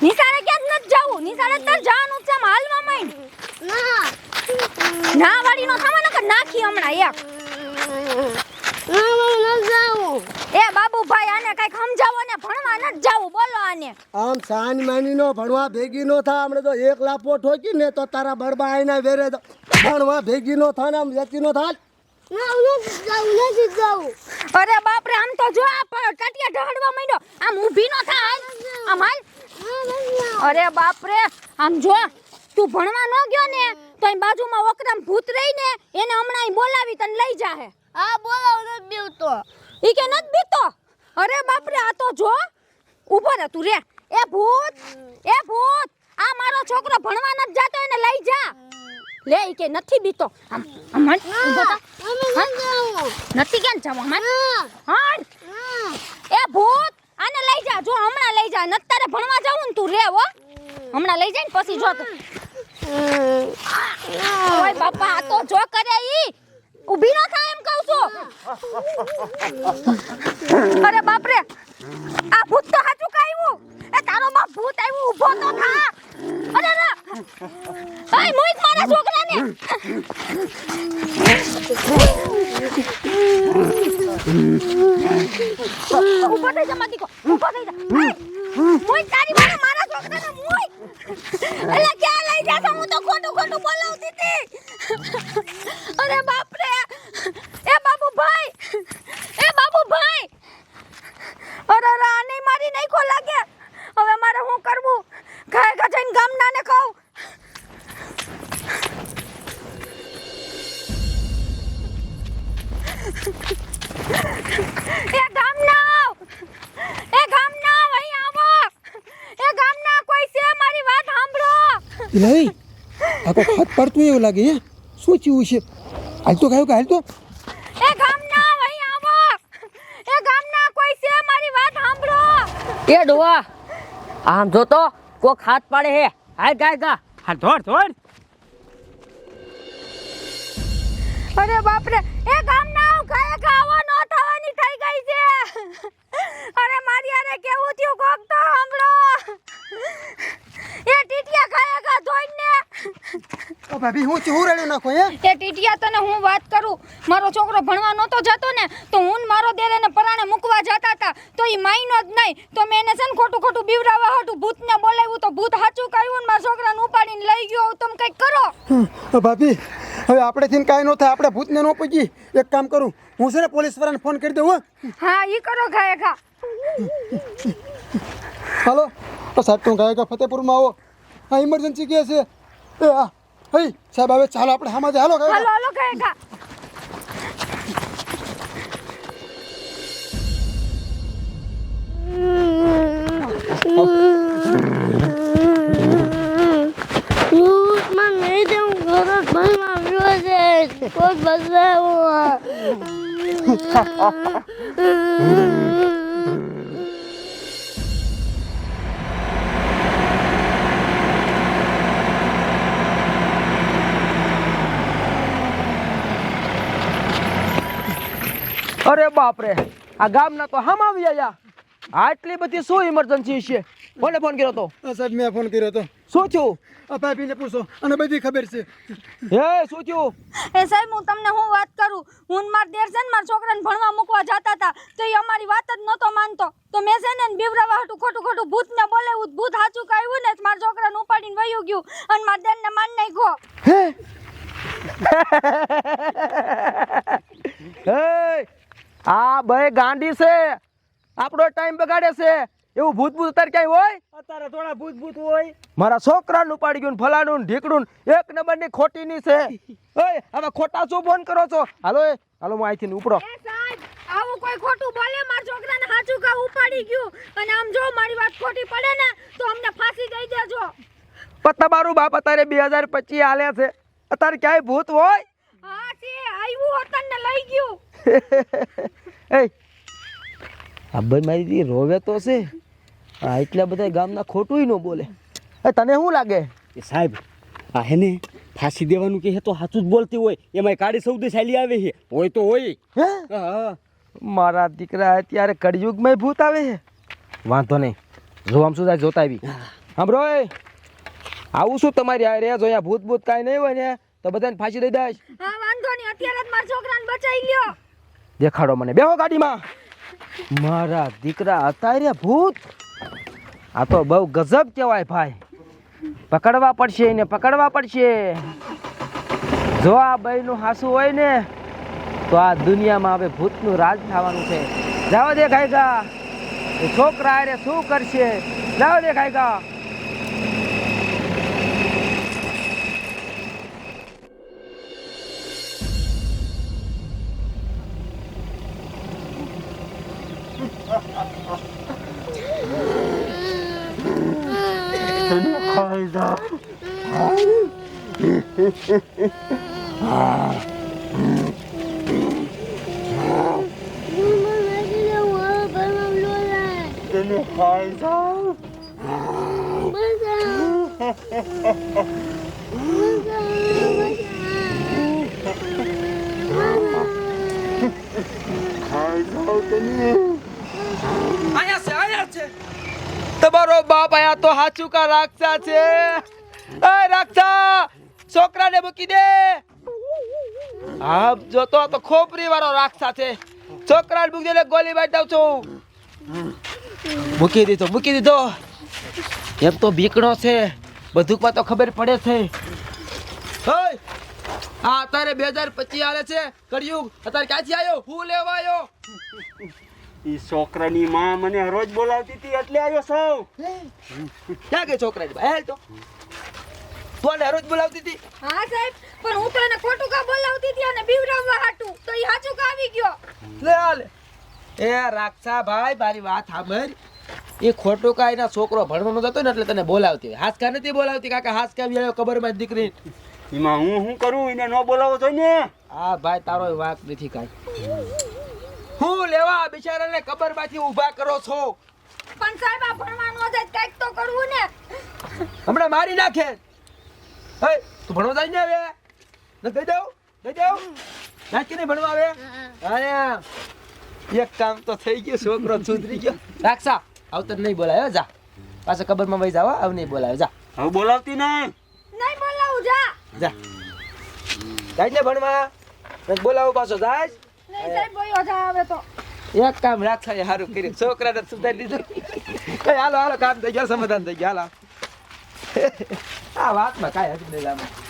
નિશાળે ક્યાં નથી જાવું? નિશાળે તાર જવાનું છે, આમ હાલવા માંડ. ના વાળી નો થાવા નકર નાખી હમણાં એક. એ બાબુભાઈ આને કઈક સમજાવો ને, ભણવા નથી જાવું, બોલો આને. આમ સાન માની નો ભણવા ભેગી નો થા. હમણે તો એક લાફો ઠોકી ને તો તારા બળબા આઈના વેરે તો ભણવા ભેગી નો થા ને આમ વેચી નો થા. અરે બાપ રે, આમ તો જો આ ટાટિયા ઢહડવા માંડ્યો. આમ ઊભી નો થા, હાલ આમ હાલ. અરે બાપ રે, આમ જો તું ભણવા ન ગયો ને તો અહીં બાજુમાં ઓકરામ ભૂત રહી ને એને હમણાં અહીં બોલાવી તને લઈ જાહે. હા બોલાવ નથી બીવતો. ઈ કે નથી બીતો? અરે બાપ રે, આ તો જો ઊભો રહે તું રે. એ ભૂત, આ મારો છોકરો ભણવા નથી જાતો, એને લઈ જા. લે ઈ કે નથી બીતો. આમ આમ ઊભો થા. નથી કેમ જાવ? હાલ. એ ભૂત, આને લઈ જા. જો હમણાં લઈ જા. નત તારે ભણવા જાવું ને તું રે હો. હમણાં લઈ જાય ને પછી જો તું. ઓય બાપા, આ તો જો કરે ઈ. ઊભી ન થાય એમ કહું છું. અરે બાપ રે, આ ભૂત તો હાચું કાયું. એ તારો બાપ ભૂત આવ્યું, ઊભો તો થા. અરે રે, આય મોઈક મારા છોકરાને. ઊભો થઈ જા માતીકો, ઊભો થઈ જા. મોઈક તારી મારા છોકરાને મોઈક. એલા ક્યાં લઈ જાતો? હું તો ખોટું બોલાવતી હતી. અરે બાપ રે, એ બાબુભાઈ, અરે આને મારી નાખો લાગે. હવે મારે શું કરવું? ઘરે જઈને ગામડાને કહું. એ ગામના, અહીં આવો. એ ગામના કોઈ છે? મારી વાત સાંભળો. નહીં આ કોઈ હાથ પડતું એવું લાગે. હે શું થયું છે? હાલ તો કયો કે હાલ તો. એ ગામના, અહીં આવો. એ ગામના કોઈ છે? મારી વાત સાંભળો. એ ડોવા આમ જો તો કોક હાથ પાડે હે. હાલ ગાય હાલ ધોડ. અરે બાપ રે, એ ગામના ગાય આવો ન થવાની થઈ ગઈ છે. અરે મારી આરે કેવું થયું કોક તો સાંભળો. એ ટીટિયા ખાયા ધોઈને. ઓ ભાભી હું ચૂરેલું નાખો હે. એ ટીટિયા તને હું વાત કરું, મારો છોકરો ભણવા નહોતો જતો ને તો હું ને મારો દેર એને પરાણે મૂકવા જતા હતા તો ઈ માઈનો જ નહીં તો મેં એને છે ને ખોટું બીવરાવા હતું. ભૂતને બોલાવ્યું તો ભૂત હાચું કાયું ને મારા છોકરાને ઉપાડીને લઈ ગયો. તમે કંઈક કરો. ઓ ભાભી હવે આપણે થઈને કાંઈ ન થાય. આપણે ભૂતને ન પગી એક કામ કરું, હું છે ને પોલીસ વાળાને ફોન કરી દઉં. હા ઈ કરો ગાયકા. હાલો તો સાહેબ તું ગાયકા ફતેપુરમાં આવો. હા ઇમરજન્સી કે છે. એ હા હઈ સાહેબ હવે ચાલો આપણે હામાં જ હાલો ગાયકા. હાલો ગાયકા. કોઈ બદલાવો. અરે બાપ રે, આ ગામના તો હામ આવી આયા. આટલી બધી શું ઇમરજન્સી છે? કોને ફોન કર્યો તો? સાહેબ મેં ફોન કર્યો હતો. શું થયું? આ ભાભીને પૂછો અને બધી ખબર છે. હે શું થયું? એ સાહેબ હું તમને હું વાત કરું, હું માર દેર છે ને મારા છોકરાને ભણવા મૂકવા જતા હતા તો એ અમારી વાત જ નતો માનતો તો મેં છે ને બીવરાવા હતું ખોટું ભૂતને બોલાવ્યું. ભૂત હાચું કાયું ને મારા છોકરાને ઉપાડીને વયું ગયું અને મારા દેરને માન નાખ્યો. હે આ ભાઈ ગાંડી છે, આપણો ટાઈમ બગાડે છે. એવું ભૂત અત્યારે ક્યાંય હોય? અત્યારે થોડા ભૂત હોય. મારા છોકરાનું ઉપાડી ગયું, ફલાણું ને ઢીકડું એક નંબરની ખોટીની છે. ઓય હવે ખોટા શું ફોન કરો છો? હાલો હાલો હું અહીંથી ઉપડો. એ સાહેબ આવું કોઈ ખોટું બોલે મારા છોકરાને હાચું કા ઉપાડી ગયું અને આમ જો મારી વાત ખોટી પડે ને તો અમને ફાંસી દઈ દેજો. પણ તમારું બાપ અત્યારે 2025 હાલે છે, અત્યારે ક્યાંય ભૂત હોય? હા છે આવ્યું હતું ને લઈ ગયું. એ આ ભાઈ મારી રોવે તો છે. આ એટલા બધા ગામના ખોટું ન બોલે. તને શું લાગે? સાહેબ આ હેને ફાંસી દેવાનું કે તો સાચું જ બોલતી હોય, એમાં કાળી સૌદી ચાલી આવે છે. હોય તો હોય. હે હા મારા દીકરા અત્યારે કળયુગમાં ભૂત આવે છે વાંધો નહીં જો આમ શું થાય જોતા આવી સાંભળો એ આવું શું તમારી આ રે જો અહીંયા ભૂત ભૂત કાંઈ નહીં હોય ને તો બધાને ફાંસી દઈ દઈશ હા વાંધો નહીં અત્યારે જ મારા છોકરાને બચાવી લ્યો દેખાડો મને બેહો ગાડીમાં મારા દીકરા અત્યારે ભૂત આ તો બહુ ગજબ કહેવાય ભાઈ પકડવા પડશે એને પકડવા પડશે જો આ બઈનું હાસું હોય ને તો આ દુનિયામાં હવે ભૂતનું રાજ થવાનું છે જાવ દે ગાયગા એ છોકરા અરે શું કરશે જાવ દે ગાયગા આયા છે તમારો બાપ આયા તો હાચું કા રાક્ષા છે એ રાક્ષા છોકરાને મૂકી દે આપ જોતો તો ખોપરી વાળો રાક્ષા છે છોકરાને મૂકી દે ગોલી મારી દઉં છું મૂકી દીધો એમ તો બીકણો છે બધું તો ખબર પડે છે ઓય આ અત્યારે 2025 આલે છે કળિયુગ અત્યારે ક્યાંથી આવ્યો હું લેવા આવ્યો ઈ છોકરાની માં મને રોજ બોલાવતી હતી એટલે આવ્યો સૌ ક્યાં ગઈ છોકરાની બા હેલ તો તોને રોજ બોલાવતી હતી હા સાહેબ પણ હું તો એને ખોટું કા બોલાવતી હતી અને બીવરાવવા હાટું તો ઈ હાચું કા આવી ગયો લે હાલે એ રાક્ષા ભાઈ મારી વાત સાંભળ એ ખોટું કા એના છોકરો ભણવાનો જતો ને એટલે તને બોલાવતી હાસકા નથી બોલાવતી કાકા હાસકા આવી આવ્યો ખબરમાં દીકરી એમાં હું કરું એને ન બોલાવો જોઈએ ને હા ભાઈ તારો વાંક નથી કાંઈ હું લેવા બિચારાને કબરમાંથી ઊભા કરો છો પણ સાહેબ આ ભણવાનું છે કંઈક તો કરવું ને હમણાં મારી નાખે હે તું ભણવા જાય ને હવે ન દઈ દઉં નાખી નહીં ભણવા હવે આયા એક કામ તો થઈ ગયું છોકરો સુધરી ગયો રાક્ષા આવતર નહીં બોલાયો જા પાછા કબરમાં વહી જાવ આવ નહીં બોલાયો જા હવે બોલાવતી નહીં નહીં બોલાવું જા જા જાય ને ભણવા નથી બોલાવો પાછો જાય નહીં સાહેબ બોયો જા હવે તો એક કામ રાક્ષાએ સારું કર્યું છોકરાને સુધારી દીધું હાલો કામ થઈ ગયો સમાધાન થઈ ગયા હાલો આ વાતમાં કાંઈ હતું નહીં લાંબુ